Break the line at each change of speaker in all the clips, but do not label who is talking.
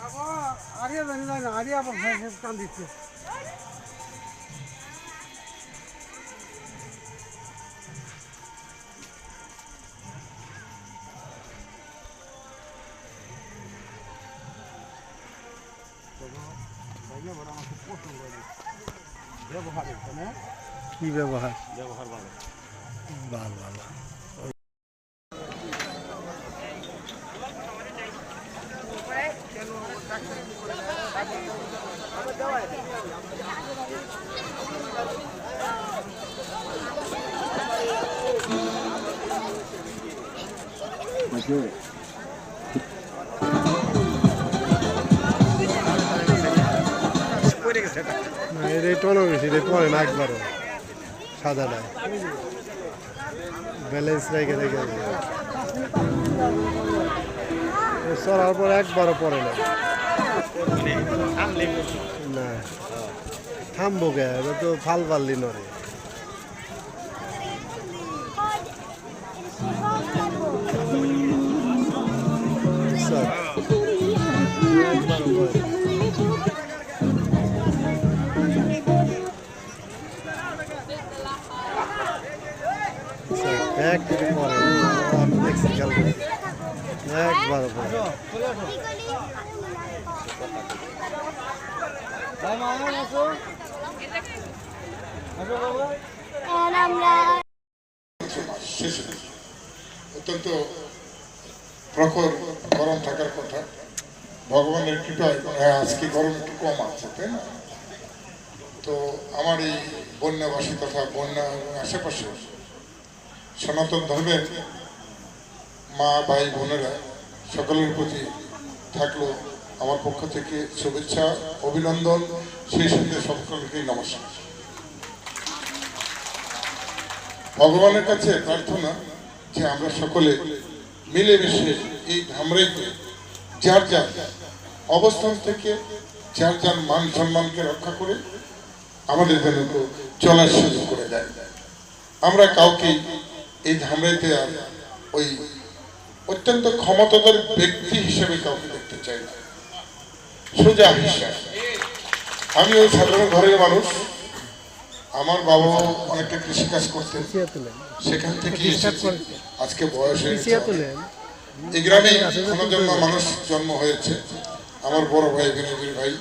Area জানি না area আবার কান দিচ্ছে কি ব্যবহার
ব্যবহার ভালো
ভালো ভালো রেটনও বেশি রে পরে না একবারও সাদাটায় ব্যালেন্স রেখে রেখে চড়ার পর একবারও পরে না না থামবো কে এবার তো ফাল পারলি নরে এক পরে দেখছি কালকে একবার পরে
অত্যন্ত প্রখর গরম থাকার কথা ভগবানের কৃপায় আজকে গরম একটু কম আছে তাই না তো আমার এই বন্যাবাসী তথা বন্যা আশেপাশে সনাতন ধর্মের মা ভাই বোনেরা সকলের প্রতি থাকলো আমার পক্ষ থেকে শুভেচ্ছা অভিনন্দন সেই সঙ্গে সকলকেই নমস্কার ভগবানের কাছে প্রার্থনা যে আমরা সকলে মিলেমিশে এই ধামরাইতে যার যার অবস্থান থেকে যার যার মান সম্মানকে রক্ষা করে আমাদের যেন চলার সুযোগ করে দেয় আমরা কাউকে এই ধামরাইতে আর ওই অত্যন্ত ক্ষমতাধর ব্যক্তি হিসেবে কাউকে দেখতে চাই না সোজা হিসাব আমি ওই সাধারণ ঘরের মানুষ আমার বাবা অনেকটা কৃষিকাজ করতেন সেখান থেকে আজকে বয়স হয়েছে এই গ্রামে জন্য মানুষ জন্ম হয়েছে আমার বড় ভাই বিনবীর ভাই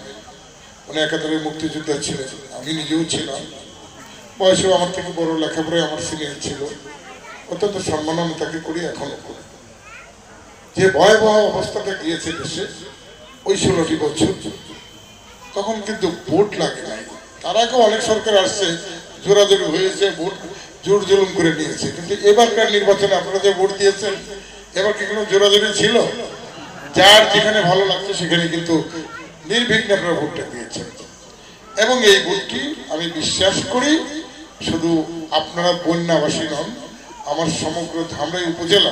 উনি একাধারে মুক্তিযোদ্ধা ছিলেন আমি নিজেও ছিলাম বয়সেও আমার থেকে বড় লেখাপড়ায় আমার সিনিয়র ছিল অত্যন্ত সম্মান আমি তাকে করি এখনো করি যে ভয়াবহ অবস্থাটা গিয়েছে দেশে ওই 16টি বছর তখন কিন্তু ভোট লাগে নাই তার আগে অনেক সরকার আসছে জোরাজোরি হয়েছে ভোট জোর জুলুম করে নিয়েছে কিন্তু এবারকার নির্বাচনে আপনারা যে ভোট দিয়েছেন এবার কি কোনো জোরাজোরি ছিল যার যেখানে ভালো লাগছে সেখানে কিন্তু নির্বিঘ্নে আপনারা ভোটটা দিয়েছেন এবং এই ভোটটি আমি বিশ্বাস করি শুধু আপনারা বন্যাবাসী নন আমার সমগ্র ধামরাই উপজেলা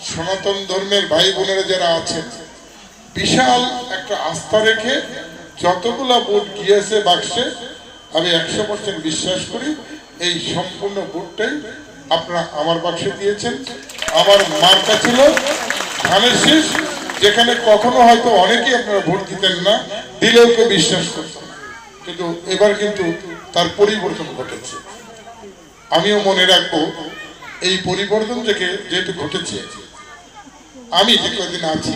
সনাতন ধর্মের ভাই বোনেরা যারা আছেন বিশাল একটা আস্থা রেখে যতগুলা ভোট গিয়েছে বাক্সে আমি 100% বিশ্বাস করি এই সম্পূর্ণ ভোটটাই আপনারা আমার বাক্সে দিয়েছেন আমার মার্কা ছিল ধানের শীষ যেখানে কখনো হয়তো অনেকেই আপনারা ভোট দিতেন না দিলেও কেউ বিশ্বাস করতেন কিন্তু এবার কিন্তু তার পরিবর্তন ঘটেছে আমিও মনে রাখবো এই পরিবর্তন থেকে যেহেতু ঘটেছে আমি যে কদিন আছি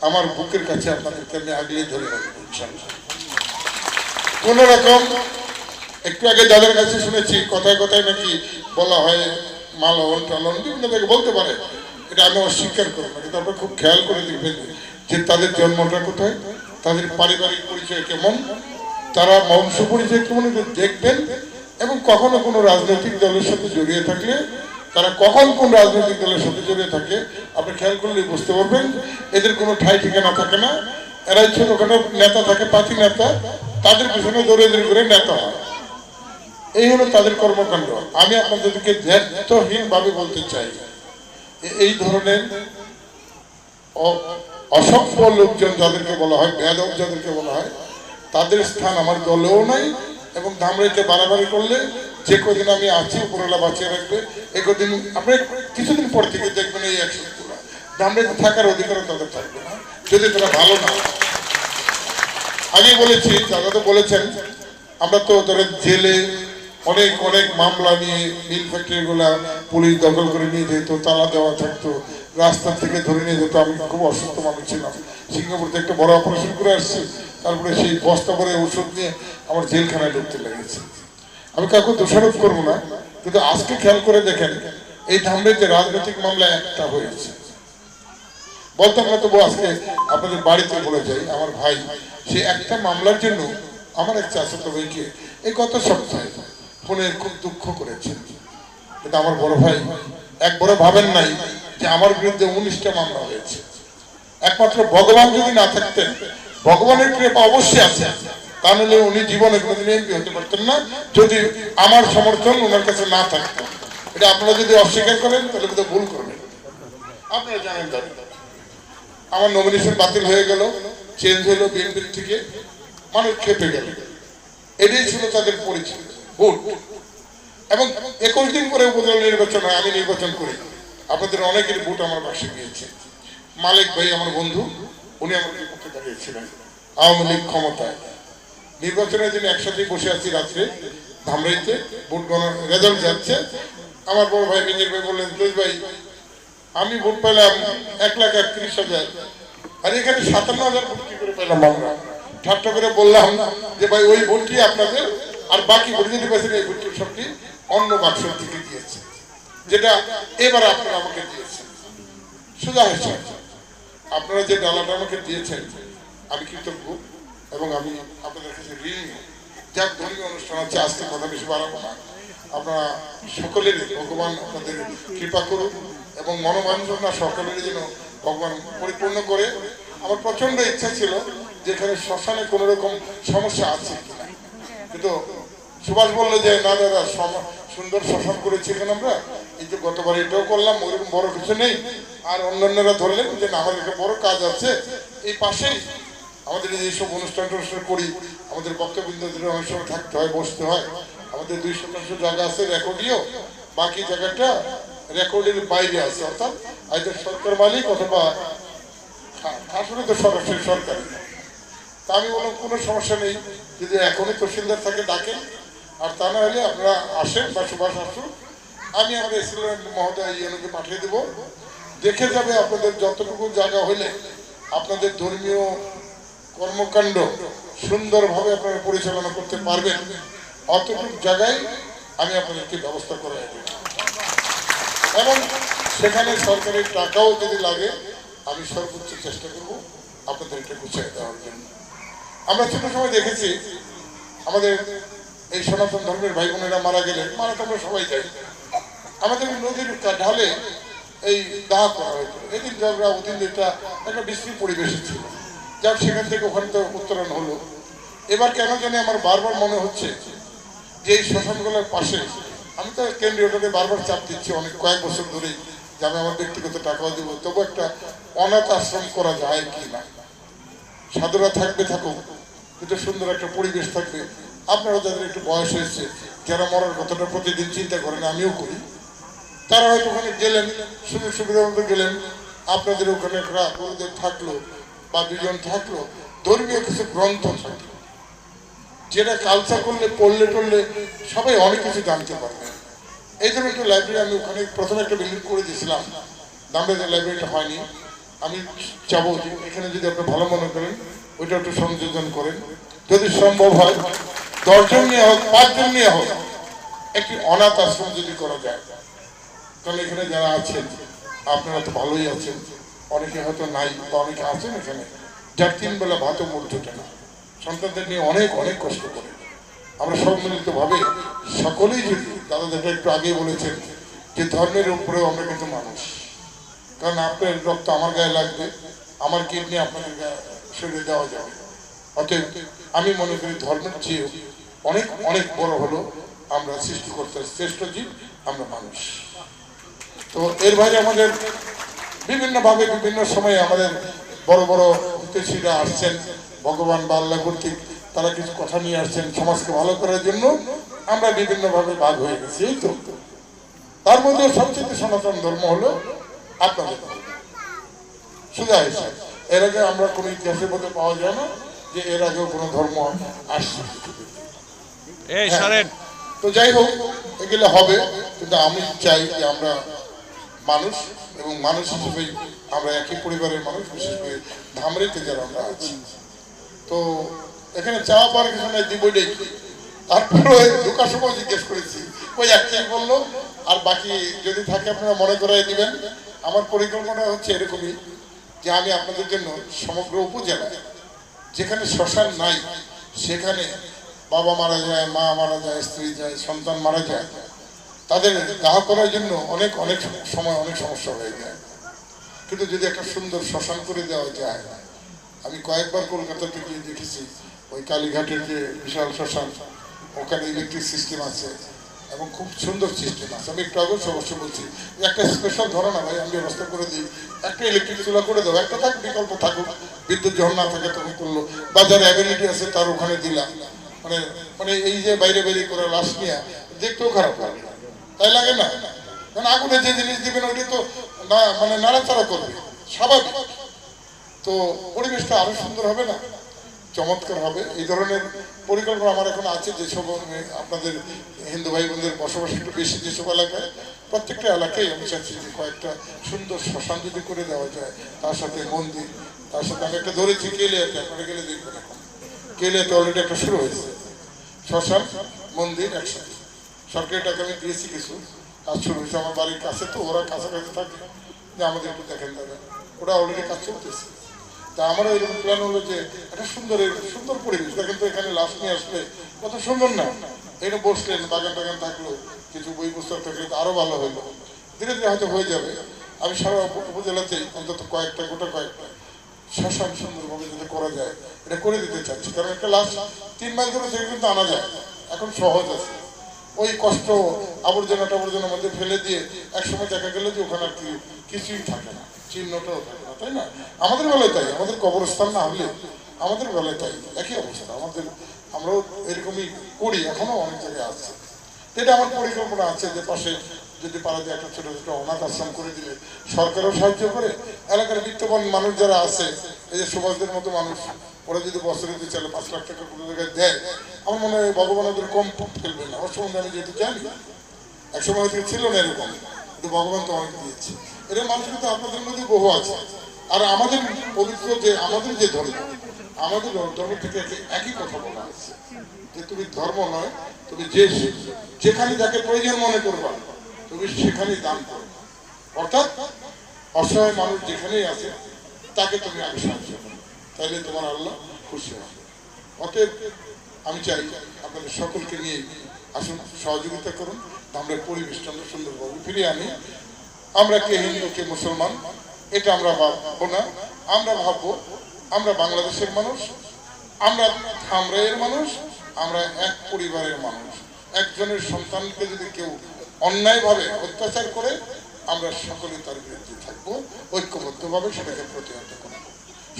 আমার বুকের কাছে আপনাদেরকে আমি আগলে ধরে রাখবো কোন রকম একটু আগে যাদের কাছে শুনেছি কথায় কথায় নাকি বলা হয় মালন টালন বিভিন্ন থেকে বলতে পারে এটা আমি অস্বীকার করবো না কিন্তু আপনারা খুব খেয়াল করে দেখবেন যে তাদের জন্মটা কোথায় তাদের পারিবারিক পরিচয় কেমন তারা বংশ পরিচয় কেমন দেখবেন এবং কখনো কোনো রাজনৈতিক দলের সাথে জড়িয়ে থাকলে তারা কখন কোন রাজনৈতিক দলের সাথে জড়িয়ে থাকে আপনি খেয়াল করলে বুঝতে পারবেন এদের কোনো ঠাই ঠিকানা থাকে না এরাই ছোটখাটো নেতা থাকে পাতি নেতা তাদের পিছনে দৌড়ে করে নেতা হয় এই হলো তাদের কর্মকাণ্ড আমি আপনাদেরকে দায়িত্বহীন ভাবে বলতে চাই এই ধরনের অসভ্য লোকজন যাদেরকে বলা হয় বেয়াদব যাদেরকে বলা হয় তাদের স্থান আমার দলেও নাই এবং ধামরাইতে বাড়াবাড়ি করলে যে কদিন আমি আছি উপরওয়ালা বাঁচিয়ে রাখবে এই কদিন আপনি কিছুদিন পর থেকে দেখবেন এই অ্যাকশন ধামরাইতে থাকার অধিকারও তাদের থাকবে না যদি তারা ভালো না আগে বলেছি, দাদা তো বলেছেন, আমরা তো ধরেন জেলে অনেক অনেক মামলা নিয়ে মিল ফ্যাক্টরিগুলা পুলিশ দখল করে নিয়ে যেত, তালা দেওয়া থাকতো, রাস্তা থেকে ধরে নিয়ে যেত। আমি খুব অসুস্থ মানুষ ছিলাম, সিঙ্গাপুর থেকে একটা বড় অপারেশন করে আসছি, তারপরে সেই বস্তা করে ওষুধ নিয়ে আমার জেলখানায় ঢুকতে লেগেছে। আমি কাউকে দোষারোপ করবো না, কিন্তু আজকে খেয়াল করে দেখেন এই ধামরাইতে রাজনৈতিক মামলা একটা হয়েছে। বলতাম না, তবু আজকে আপনাদের বাড়িতে বলে যাই, আমার ভাই সে একটা মামলার জন্য আমার এক চাচাতো ভাইকে এই গত সপ্তাহে ফোনে খুব দুঃখ করেছেন। কিন্তু আমার বড় ভাই একবারও ভাবেন নাই যে আমার বিরুদ্ধে 19টা মামলা হয়েছে। একমাত্র ভগবান যদি না থাকতেন, ভগবানের কৃপা অবশ্যই আছে, তা নাহলে উনি জীবনে কোনোদিন এমপি হতে পারতেন না যদি আমার সমর্থন ওনার কাছে না থাকতো। এটা আপনারা যদি অস্বীকার করেন তাহলে বোধহয় ভুল করবেন। আপনারা জানেন আমার নমিনেশন বাতিল হয়ে গেল, চেঞ্জ হলো বিএনপির থেকে, মানুষ খেপে গেল। এটাই ছিল তাদের পরিচয়, ভোট। এবং 21 দিন পরে উপজেলা নির্বাচন হয়, আমি নির্বাচন করি। আপনাদের অনেকের ভোট আমার বাক্সে গিয়েছে। মালিক ভাই আমার বন্ধু, উনি আমার বিপক্ষে দাঁড়িয়েছিলেন। আওয়ামী লীগ ক্ষমতায়, নির্বাচনের দিন একসাথেই বসে আছি রাত্রে ধামরাইতে, ভোট গণার রেজাল্ট যাচ্ছে। আমার বড় ভাই মিঞ্জির ভাই বললেন, তুই ভাই আমি ভোট পেলাম 1,31,000, আর এখানে 57,000 ভোট কি করে পেলাম আমরা? ঠাট্টা করে বললাম যে ভাই ওই ভোটটি আপনাদের, আর বাকি ভোট যেটি পেয়েছেন এই ভোটটি সবটি অন্য বাক্স থেকে দিয়েছে, যেটা এবার আপনারা আমাকে দিয়েছেন। সোজা হয়েছে, আপনারা যে ডালাটা আমাকে দিয়েছেন আমি কৃতজ্ঞ, এবং আমি আপনাদের কাছে ঋণী। যাক, ধর্মীয় অনুষ্ঠান আছে, আজকে কথা বেশি বাড়াবো না। আপনারা সকলেরই ভগবান আপনাদের কৃপা করুন এবং মনোবাঞ্ছনা সকলেরই যেন ভগবান পরিপূর্ণ করে। আমার প্রচন্ড ইচ্ছা ছিল যেখানে শ্মশানে কোনো রকম সমস্যা আছে কিনা, কিন্তু সুভাষ বললো যে না দাদা, সুন্দর শ্মশান করেছি এখানে আমরা, এই যে গতবার এটাও করলাম, ওইরকম বড় কিছু নেই। আর অন্যান্যরা ধরলেন যে না, আমাদের একটা বড় কাজ আছে এই পাশেই, আমাদের এইসব অনুষ্ঠান টনুষ্ঠান করি, আমাদের বক্তব্যদের অনেক সময় থাকতে হয়, বসতে হয়। আমাদের 2% জায়গা আছে রেকর্ডিও, বাকি জায়গাটা রেকর্ডের বাইরে আছে, অর্থাৎ আইদার সরকার মালিক অথবা আসলে তো সরাসরি সরকার। তা আমি বললাম কোনো সমস্যা নেই, যদি এখনই তহসিলদার থাকে ডাকেন, আর তা না হলে আপনারা আসেন বা সুভাষ আসুন, আমি আমাদের এসিলেন্ট মহোদয় ইউনোকে পাঠিয়ে দেবো, দেখে যাবে আপনাদের যতটুকু জায়গা হলে আপনাদের ধর্মীয় কর্মকাণ্ড সুন্দরভাবে আপনারা পরিচালনা করতে পারবেন, অতটুকু জায়গায় আমি আপনাদেরকে ব্যবস্থা করে দেব। এবং সেখানে সরকারের টাকাও যদি লাগে আমি সর্বোচ্চ চেষ্টা করব আপনাদেরকে গুছিয়ে দেওয়ার জন্য। আমরা ছোট সময় দেখেছি আমাদের এই সনাতন ধর্মের ভাই বোনেরা মারা গেলে, মারা তো আমরা সবাই যাই, আমাদের নদীর ঢালে এই দাহ করা হয়েছিল। এদিন ঝগড়া ওদিন যেটা একটা বিশ্রী পরিবেশে ছিল, যাক সেখান থেকে ওখানে তো উত্তরণ হলো। এবার কেন জানি আমার বারবার মনে হচ্ছে যে এই শ্মশানগুলোর পাশে, আমি তো কেন্দ্রীয়টাকে বারবার চাপ দিচ্ছি অনেক কয়েক বছর ধরেই যে আমি আমার ব্যক্তিগত টাকাও দেবো, তবু একটা অনাথ আশ্রম করা যায় কি না। সাধুরা থাকবে, থাকুক, কিন্তু সুন্দর একটা পরিবেশ থাকবে। আপনারা যাদের একটু বয়স হয়েছে, যারা মরার কথাটা প্রতিদিন চিন্তা করেন, আমিও করি, তারা হয়তো ওখানে গেলেন, সুযোগ সুবিধা মতো গেলেন, আপনাদের ওখানে একটা গুরুদেব থাকলো বা দুজন থাকলো, ধর্মীয় কিছু গ্রন্থ থাকলো, যেটা কালচার করলে পড়লে টড়লে সবাই অনেক কিছু জানতে পারবে। এই জন্য একটু লাইব্রেরি আমি ওখানে প্রথমে একটা বিল্ডিং করে দিয়েছিলাম, দামরাইতে লাইব্রেরিটা হয়নি। আমি চাবো যে এখানে যদি আপনি ভালো মনে করেন ওইটা একটু সংযোজন করেন, যদি সম্ভব হয় 10 জন নিয়ে হোক, 5 জন নিয়ে হোক, একটি অনাথ আশ্রম যদি করা যায়, তাহলে এখানে যারা আছেন আপনারা তো ভালোই আছেন, অনেকে হয়তো নাই বা অনেকে আছেন এখানে যার 3 বেলা ভাতও মুখ জোটে না, সন্তানদের নিয়ে অনেক অনেক কষ্ট করে। আমরা সম্মিলিতভাবে সকলেই যদি, দাদা যেটা একটু আগেই বলেছেন যে ধর্মের উপরেও আমরা কিন্তু মানুষ, কারণ আপনার রক্ত আমার গায়ে লাগবে, আমার কিডনি আপনাদের শরীরে দেওয়া যাবে। অতএব আমি মনে করি ধর্মের চেয়ে অনেক অনেক বড় হলো আমরা সৃষ্টিকর্তার শ্রেষ্ঠ জীব, আমরা মানুষ। তো এর বাইরে আমাদের বিভিন্নভাবে বিভিন্ন সময়ে আমাদের বড় বড় হিতৈষীরা আসছেন, ভগবান বা আল্লাহ কর্তৃক তারা কিছু কথা নিয়ে আসছেন সমাজকে ভালো করার জন্য। আমরা বিভিন্নভাবে ভাগ হয়ে গেছি, এই তো। তার মধ্যে সবচেয়ে সনাতন ধর্ম হলো আপনাদের সোজা হিসাব। এর আগে আমরা কোনো ইতিহাসের মধ্যে পাওয়া যায় না যে এর আগেও কোনো ধর্ম আসছে।
এই সরেন।
তো যাই হোক, এগুলো হবে, কিন্তু আমি চাই যে আমরা মানুষ এবং মানুষ হিসেবেই আমরা একই পরিবারের মানুষ, বিশেষ করে ধামরাইতে যারা আমরা আছি। তো এখানে চাওয়া পাওয়ার কিছু নাই, দিবই দেখি। তারপরে ঢোকার সময় জিজ্ঞেস করেছি, ওই একটাই বললো, আর বাকি যদি থাকে আপনারা মনে করাই দিবেন। আমার পরিকল্পনা হচ্ছে এরকমই যে আমি আপনাদের জন্য সমগ্র উপজেলায় যেখানে শ্মশান নাই, সেখানে বাবা মারা যায়, মা মারা যায়, স্ত্রী যায়, সন্তান মারা যায়, তাদের দাহ করার জন্য অনেক অনেক সময় অনেক সমস্যা হয়ে যায়। কিন্তু যদি একটা সুন্দর শ্মশান করে দেওয়া যায়, আমি কয়েকবার কলকাতাতে গিয়ে দেখেছি ওই কালীঘাটের যে বিশাল শ্মশান, ওখানে ইলেকট্রিক সিস্টেম আছে এবং খুব সুন্দর সিস্টেম আছে। আমি একটু আগেও অবশ্য বলছি একটা স্পেশাল ধরো না ভাই, আমি ব্যবস্থা করে দিই, একটা ইলেকট্রিক চুলা করে দেবো, একটা থাক, বিকল্প থাকুক, বিদ্যুৎ যখন না থাকে তখন করলো, বা যার অ্যাবিলিটি আছে তার ওখানে দিলাম। মানে মানে এই যে বাইরে বাইরে করে লাশ নিয়ে দেখতেও খারাপ লাগে, তাই লাগে না? কারণ আগুনে যে জিনিস দিবেন ওইটা তো না, মানে নাড়াচাড়া করবে, স্বাভাবিক। তো পরিবেশটা আরো সুন্দর হবে না, চমৎকার হবে। এই ধরনের পরিকল্পনা আমার এখন আছে। যেসব আপনাদের হিন্দু ভাই বোনদের বসবাস একটু বেশি যেসব এলাকায়, প্রত্যেকটা এলাকায় আমি চাচ্ছি যে কয়েকটা সুন্দর শ্মশান যদি করে দেওয়া যায়, তার সাথে মন্দির, তার সাথে আমি একটা ধরেছি কেলিয়াতে, আপনারা গেলে দেখবেন এখন কেলিয়াতে অলরেডি একটা শুরু হয়েছে শ্মশান মন্দির একসাথে। সরকারি টাকা আমি দিয়েছি কিছু, কাজ শুরু হয়েছে আমার বাড়ির কাছে, তো ওরা কাছাকাছি থাকে যে আমাদের একটু দেখেন দেবেন, ওরা অলরেডি কাজ চলতেছে। তা আমারও এরকম প্ল্যান হলো যে একটা সুন্দর সুন্দর পরিবেশ দেখেন তো, এখানে লাশ নিয়ে আসলে কত সুন্দর না, এখানে বসলেন, বাগান টাগান থাকলো, কিছু বই পুস্তক থাকলে তো আরো ভালো হইলো। ধীরে ধীরে হয়তো হয়ে যাবে। আমি সারা উপজেলাতেই অন্তত কয়েকটা, গোটা কয়েকটা শ্মশান সুন্দরভাবে যদি করা যায় এটা করে দিতে চাচ্ছি। কারণ একটা লাশ 3 মাইল ধরে থেকে কিন্তু আনা যায়, এখন সহজ আছে। ওই কষ্ট আবর্জনা টাবর্জনার মধ্যে ফেলে দিয়ে একসময় দেখা গেল যে ওখানে আর কি কিছুই থাকে না, চিহ্নটাও থাকে না, তাই না? আমাদের বেলায় তাই, আমাদের কবরস্থান না হলে আমাদের বেলায় তাই, একই অবস্থা আমাদের, আমরাও এরকমই করি, এখনো অনেক জায়গায় আছে। এটা আমার পরিকল্পনা আছে যে পাশে যদি পারা যায় একটা ছোট ছোট অনাথ আশ্রম করে দিলে সরকারও সাহায্য করে, এলাকার বিত্তবান মানুষ যারা আছে, এই যে সমাজদের মতো মানুষ, ওরা যদি বছরে 2-4-5 লাখ টাকা কোনো জায়গায় দেয়, আমার মনে হয় ভগবান ওদের কম ফেলবে না। ওর সম্বন্ধে আমি যেহেতু জানি, একসময় হয়তো ছিল না এরকম, কিন্তু ভগবান তো অনেক দিয়েছে। এদের মানুষ কিন্তু আপনাদের মধ্যে বহু আছে। আর আমাদের পবিত্র যে আমাদের যে ধর্ম, আমাদের ধর্ম থেকে একই কথা বলা হচ্ছে যে তুমি ধর্ম নয়, তুমি যেখানে যাকে প্রয়োজন মনে করবা তুমি সেখানেই দান করো। অর্থাৎ অসহায় মানুষ যেখানেই আছে তাকে তুমি আগে সাহায্য করো, তাহলে তোমার আল্লাহ খুশি হবে। অতএব আমি চাই আপনাদের সকলকে নিয়ে আসুন, সহযোগিতা করুন, আমরা পরিবেশটা আমরা সুন্দরভাবে ফিরিয়ে আনি। আমরা কে হিন্দু কে মুসলমান এটা আমরা ভাববো না, আমরা ভাববো আমরা বাংলাদেশের মানুষ, আমরা ধামরাইয়ের মানুষ, আমরা এক পরিবারের মানুষ। একজনের সন্তানকে যদি কেউ অন্যায়ভাবে অত্যাচার করে, আমরা সকলে তার বিরুদ্ধে থাকবো, ঐক্যবদ্ধভাবে সেটাকে প্রতিহত করব।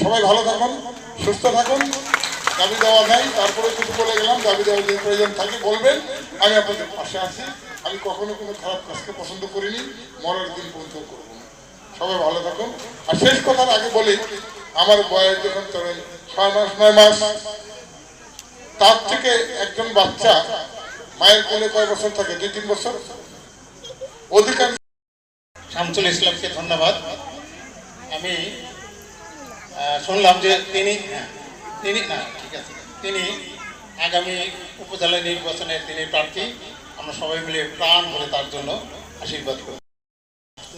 সবাই ভালো থাকুন, সুস্থ থাকুন। দাবি দেওয়া নাই, তারপরে কিছু বলে গেলাম, দাবি দেওয়ার যদি প্রয়োজন থাকে বলবেন, আমি আপনাদের পাশে আছি। আমি কখনো কোনো খারাপ কাজকে পছন্দ করিনি, মরার দিন পর্যন্ত করবো না। সবাই ভালো থাকুন। আর শেষ কথার আগে বলি, আমার বয়স যখন 6 মাস 9 মাস, তার থেকে একজন বাচ্চা মায়ের কোলে কয় বছর থাকে? 2-3 বছর। অধিকাংশ
শামসুল ইসলামকে ধন্যবাদ। আমি শুনলাম যে তিনি তিনি আগামী উপজেলা নির্বাচনের তিনি প্রার্থী। আমরা সবাই মিলে প্রাণ ভরে তার জন্য আশীর্বাদ করি।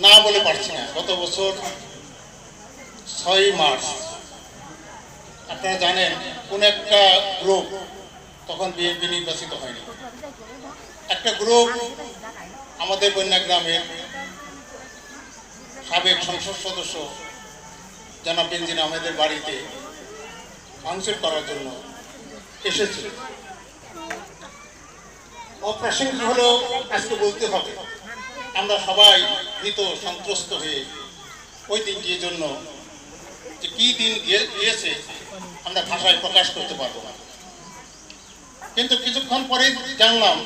না বলে পারছি না, গত বছর 6 মার্চ আপনারা জানেন কোন একটা গ্রুপ, তখন বিএনপি নির্বাচিত হয়নি, একটা গ্রুপ আমাদের বন্যা গ্রামের সাবেক সংসদ সদস্য জনাব বেনজির আহমেদের বাড়িতে ভাঙচুর করার জন্য এসেছিল। অপ্রাসঙ্গিক হলেও আজকে বলতে হবে, আমরা সবাই ভীত সন্ত্রস্ত হয়ে ওই দিনটির জন্য যে কি দিন গিয়েছে আমরা ভাষায় প্রকাশ করতে পারবো না। কিন্তু কিছুক্ষণ পরে জানলাম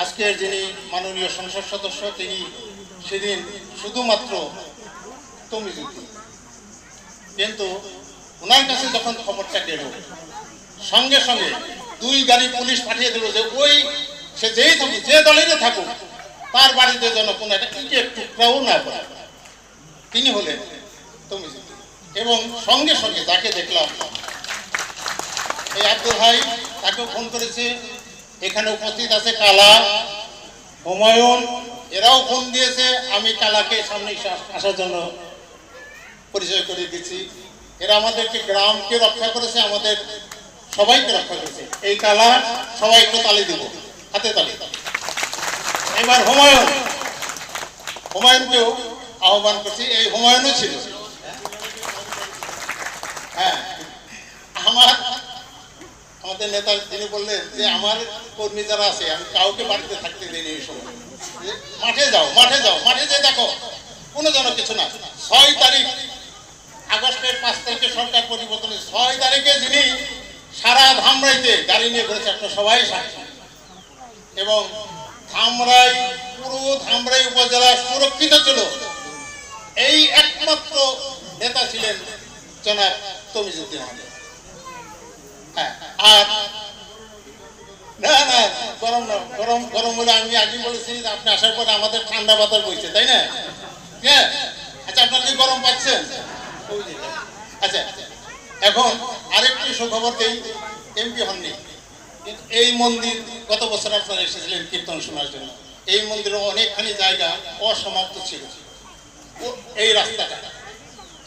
আজকের যিনি মাননীয় সংসদ সদস্য, তিনি সেদিন শুধুমাত্র তমিজুদ্দিন, কিন্তু ওনার কাছে যখন খবরটা গেল, সঙ্গে সঙ্গে 2 গাড়ি পুলিশ পাঠিয়ে দিল যে ওই সে যেই থাকুক, যে দলেরই থাকুক, তার বাড়িতে যেন কোনো একটা ইটের টুকরাও না পড়ে। তিনি হলেন তমিজুদ্দিন। এবং সঙ্গে সঙ্গে তাকে দেখলাম, এই আব্দুল হাই, তাকেও ফোন করেছে। এখানে উপস্থিত আছে কালা, হুমায়ুন, এরাও ফোন দিয়েছে। আমি কালাকে সামনে আসার জন্য পরিচয় করে দিচ্ছি। এরা আমাদেরকে, গ্রামকে রক্ষা করেছে, আমাদের সবাইকে রক্ষা করেছে। এই কালা, সবাই একটু তালি দিব, হাতে তালি। এবার হুমায়ুনকেও আহ্বান করছি। এই হুমায়ুনও ছিল। হ্যাঁ, আমাদের নেতা যিনি বললেন যে আমার কর্মী যারা আছে আমি কাউকে বাড়িতে থাকতে দিইনি এই সময়, মাঠে যাও, মাঠে যাও, মাঠে যেয়ে দেখো কোনো যেন কিছু না। 6 তারিখ, আগস্টের 5 তারিখে সরকার পরিবর্তনের 6 তারিখে যিনি সারা ধামরাইতে গাড়ি নিয়ে ঘুরেছে, আপনার সবাই সাক্ষী। এবং ধামরাই, পুরো ধামরাই উপজেলা সুরক্ষিত ছিল। এই একমাত্র নেতা ছিলেন জনাব তমিজুদ্দিন আহমেদ। হ্যাঁ, আর না না, গরম না, গরম গরম বলে আমি আগে বলেছি যে আপনি আসার পরে আমাদের ঠান্ডা বাতাস বইছে, তাই না? হ্যাঁ, আচ্ছা, আপনার কি গরম পাচ্ছেন? আচ্ছা, এখন আরেকটি সুখবর দেই, এমপি হননি। এই মন্দির গত বছর আপনারা এসেছিলেন কীর্তন শোনার জন্য। এই মন্দিরে অনেকখানি জায়গা অসমাপ্ত ছিল।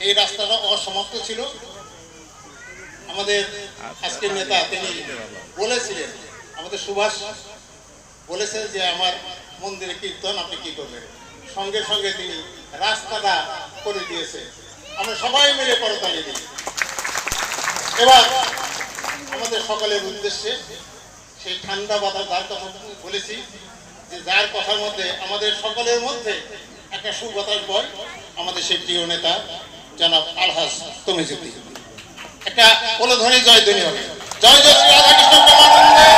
এই রাস্তাটা অসমাপ্ত ছিল। আমাদের আজকের নেতা তিনি বলেছিলেন, আমাদের সুভাষ বলেছেন যে আমার মন্দিরে কীর্তন আপনি কি করবেন। সঙ্গে সঙ্গে তিনি রাস্তাটা করে দিয়েছে। আমরা সবাই মিলে করতালি দিই। এবার আমাদের সকলের উদ্দেশ্যে সেই ঠান্ডা বাতাস, যার কথা বলেছি যে যার কথার মধ্যে আমাদের সকলের মধ্যে একটা সুবাতাস বয়, আমাদের সেই প্রিয় নেতা জনাব আলহাজ তমিজুদ্দিন। একটা কোলধ্বনি জয়ধ্বনি হবে। জয় জয় শ্রী রাধাকৃষ্ণ প্রেমানন্দে।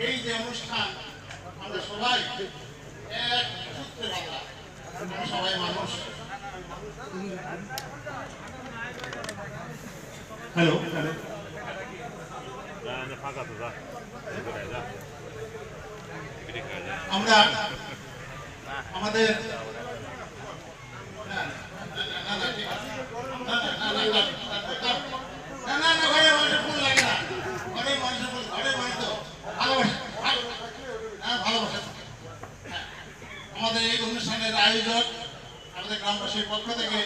এই যে অনুষ্ঠান, আমরা সবাই এক সূত্রে বাঁধা, আমরা সবাই মানুষ। হ্যালো, আমরা আমাদের আমাদের এই অনুষ্ঠানের আয়োজক আমাদের গ্রামবাসীর পক্ষ থেকে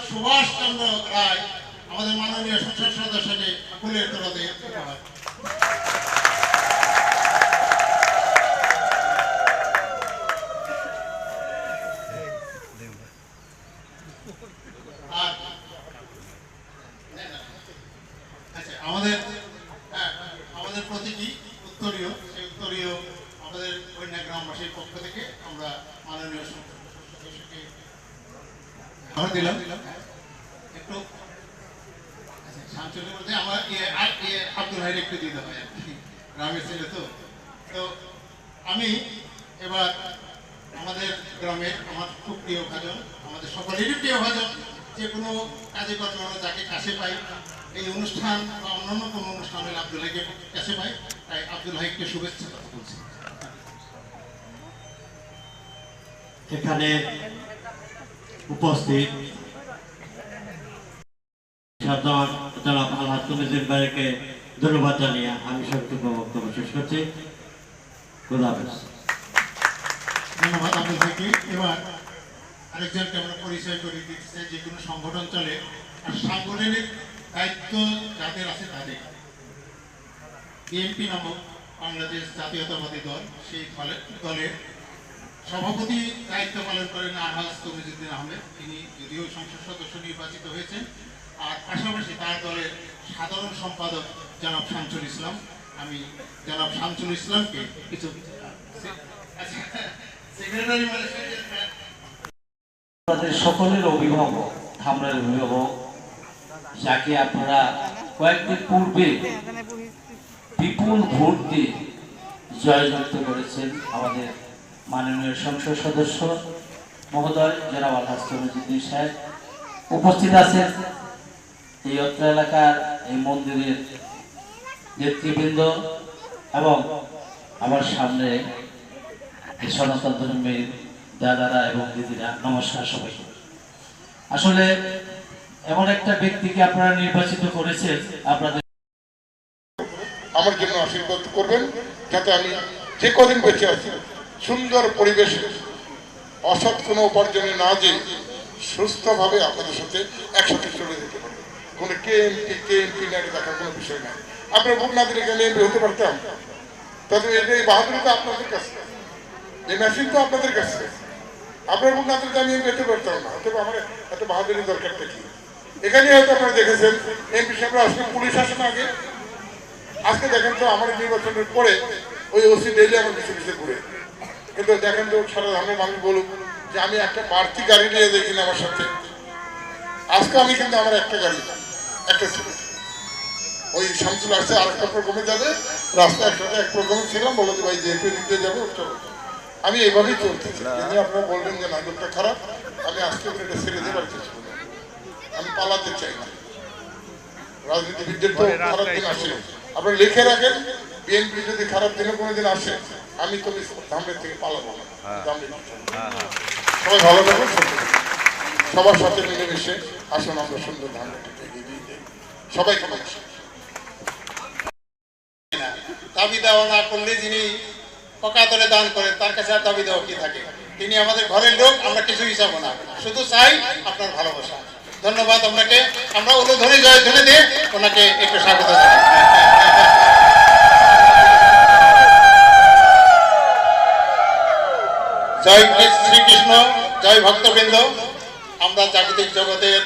সুভাষ চন্দ্র রায়, আমাদের মাননীয় সংসদ সদস্যকে ফুলের তোড়া দিয়ে উপহার। আমাদের প্রতীকী উত্তরীয়, সেই উত্তরীয় আমাদের কন্যা গ্রামবাসীর পক্ষ থেকে আমরা মাননীয় সদস্যকে দিলাম। একটু শামসুলের মধ্যে আমার আব্দুল হাইর একটু দিতে হয় আর কি, গ্রামের ছেলে তো। আমি এবার আমাদের গ্রামের আমার খুব প্রিয় ভাজন, আমাদের সকলেরই প্রিয় ভাজন, যে কোনো কাজে কর্মে আমরা যাকে কাছে পাই, এই অনুষ্ঠান বা অন্যান্য কোনো অনুষ্ঠান হলে আব্দুল হাইকে কাছে পাই, তাই আব্দুল হাইকে শুভেচ্ছা কথা বলছি।
এখানে উপস্থিত জনাব আলহাজ তমিজুদ্দিন ভাইকে ধন্যবাদ জানিয়ে আমি সংক্ষিপ্ত বক্তব্য শেষ করছি। খোদা হাফেজ।
ধন্যবাদ আব্দুল হাইকে। এবার আরেকজনকে আমরা পরিচয় করে দিতে চাই। যে কোনো সংগঠন চলে, আর সাংগঠনিক দায়িত্ব যাদের আছে তাদের, বিএনপি নামক বাংলাদেশ জাতীয়তাবাদী দল, সেই দলের সভাপতি দায়িত্ব পালন করেন আলহাজ তমিজুদ্দিন আহমেদ, তিনি যদিও সংসদ সদস্য নির্বাচিত হয়েছেন, আর পাশাপাশি তার দলের সাধারণ সম্পাদক জনাব শামসুল ইসলাম। আমি জনাব শামসুল ইসলামকে কিছু সেক্রেটারি
আপনাদের সকলের অভিভাবক, ধামরাইয়ের অভিভাবক, যাকে আপনারা কয়েকদিন পূর্বে বিপুল ভোট দিয়ে জয়যুক্ত করেছেন, আমাদের মাননীয় সংসদ সদস্য মহোদয় জনাব আলহাজ তমিজুদ্দিন সাহেব উপস্থিত আছেন। এই অত্র এলাকার এই মন্দিরের নেতৃবৃন্দ এবং আমার সামনে এই সনাতন ধর্মের দাদারা এবং দিদিরা, নমস্কার সবাইকে। আসলে এমন একটা ব্যক্তিকে আপনারা নির্বাচিত করেছেন, আপনাদের
আমার জন্য আশীর্বাদ করবেন, যাতে আমি যে কদিন বেঁচে আছি সুন্দর পরিবেশে অসৎ কোনো উপার্জনে না যে সুস্থভাবে আপনাদের সাথে একসাথে চলে যেতে পারি। কোনো কে এমপি না দেখার কোনো বিষয় নাই। আপনার ভোট না দিলে গেলে এমপি হতে পারতাম, তবে এই বাহাদুরি তো আপনাদের কাছে, এই মেশিন তো আপনাদের কাছে। আপনার ভোট না দিলে আমি এমপি হতে পারতাম না, তবে আমার এত বাহাদুরি দরকারটা কি? এখানে হয়তো আপনারা দেখেছেন এমপি সাহেবরা আসলে পুলিশ আসে না আগে, আজকে দেখেন তো আমার নির্বাচনের পরে ওই ওসি ডেইলি আমার পিছিয়ে পিছিয়ে ঘুরে। কিন্তু দেখেন তো সারা ধর্মের মানুষ বলুক যে আমি একটা বাড়তি গাড়ি নিয়ে দেখি না আমার সাথে। আজকে আমি কিন্তু আমার একটা গাড়ি একটা ছিল, ওই শামসুল আসছে আর একটা প্রোগ্রামে যাবে, রাস্তায় একসাথে এক প্রোগ্রামে ছিলাম, বলো যে ভাই যেহেতু নিতে যাবে চলো। আমি এইভাবেই চলতেছি। যদি আপনারা বলবেন যে নাটকটা খারাপ, আমি আজকে এটা ছেড়ে দেবার চেষ্টা করবো। আমি পালাতে চাই না। রাজনীতিবিদদের তো খারাপ দিন আসে, আপনারা লিখে রাখেন, বিএনপি যদি খারাপ দিনে কোনোদিন আসে, আমি তো ধামরের থেকে পালাবো না। সবাই ভালো থাকুন, সবার সাথে মিলেমিশে আসুন আমরা সুন্দর ধামরেটাকে এগিয়ে দিয়ে যাই। সবাইকে নমস্কার।
দাবি দেওয়া না করলে যিনি অকাতরে দান করেন তার কাছে আর দাবি দেওয়া কি থাকে? তিনি আমাদের ঘরের লোক, আমরা কিছুই চাবো না, শুধু চাই আপনার ভালোবাসা। ধন্যবাদ। আমরা উলুধ্বনি জয়ধ্বনি দিয়ে ওনাকে একটু স্বাগত জানাই। জয় শ্রীকৃষ্ণ, জয় ভক্তবৃন্দ। আমরা জাগতিক জগতের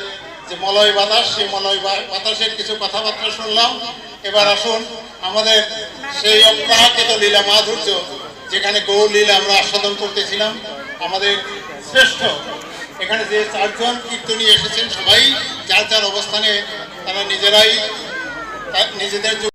যে মলয় বাতাস, সেই মলয় বাতাসের কিছু কথাবার্তা শুনলাম। এবার আসুন আমাদের সেই অপ্রাকৃত লীলা মাধুর্য, যেখানে গৌর লীলা আমরা আস্বাদন করতেছিলাম। আমাদের শ্রেষ্ঠ এখানে যে চারজন কীর্তনী এসেছেন, সবাই যার যার অবস্থানে তারা নিজেরাই নিজেদের